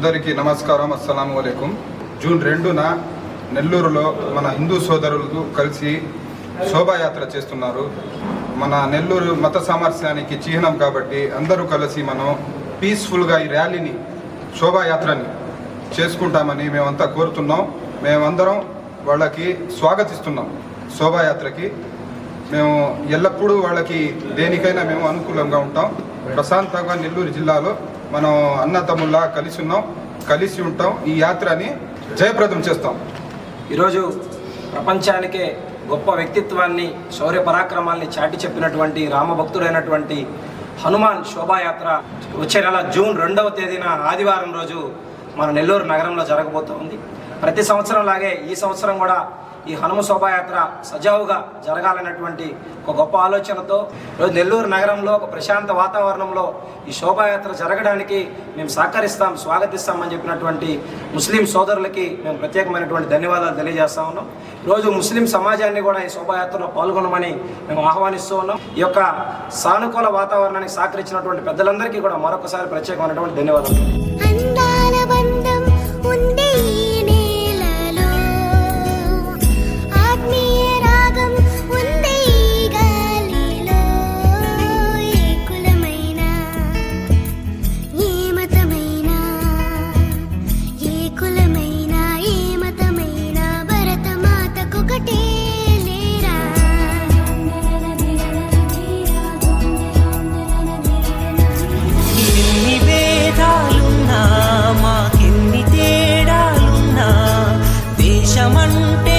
అందరికీ నమస్కారం, అస్సలాము అలైకుం. జూన్ 2న నెల్లూరులో మన హిందూ సోదరులు కలిసి శోభాయాత్ర చేస్తున్నారు. మన నెల్లూరు మత సామరస్యానికి చిహ్నం కాబట్టి అందరూ కలిసి మనం పీస్ఫుల్గా ఈ ర్యాలీని, శోభాయాత్రని చేసుకుంటామని మేమంతా కోరుతున్నాం. మేమందరం వాళ్ళకి స్వాగతిస్తున్నాం. శోభాయాత్రకి మేము ఎల్లప్పుడూ వాళ్ళకి దేనికైనా మేము అనుకూలంగా ఉంటాం. ప్రశాంతంగా నెల్లూరు జిల్లాలో మనం అన్నతమ్ముల్లా కలిసి ఉంటాం. ఈ యాత్రని జయప్రదం చేస్తాం. ఈరోజు ప్రపంచానికే గొప్ప వ్యక్తిత్వాన్ని, శౌర్య పరాక్రమాల్ని చాటి చెప్పినటువంటి రామభక్తుడైనటువంటి హనుమాన్ శోభాయాత్ర వచ్చే నెల జూన్ 2వ తేదీన ఆదివారం రోజు మన నెల్లూరు నగరంలో జరగబోతోంది. ప్రతి సంవత్సరం లాగే ఈ సంవత్సరం కూడా ఈ హనుమ శోభాయాత్ర సజావుగా జరగాలన్నటువంటి ఒక గొప్ప ఆలోచనతో ఈరోజు నెల్లూరు నగరంలో ఒక ప్రశాంత వాతావరణంలో ఈ శోభాయాత్ర జరగడానికి మేము సహకరిస్తాం, స్వాగతిస్తామని చెప్పినటువంటి ముస్లిం సోదరులకి మేము ప్రత్యేకమైనటువంటి ధన్యవాదాలు తెలియజేస్తా ఉన్నాం. ఈరోజు ముస్లిం సమాజాన్ని కూడా ఈ శోభాయాత్రలో పాల్గొనమని మేము ఆహ్వానిస్తూ ఉన్నాం. ఈ యొక్క సానుకూల వాతావరణానికి సహకరించినటువంటి పెద్దలందరికీ కూడా మరొకసారి ప్రత్యేకమైనటువంటి ధన్యవాదాలు. మాకెన్ని తేడాలున్నా దేశమంటే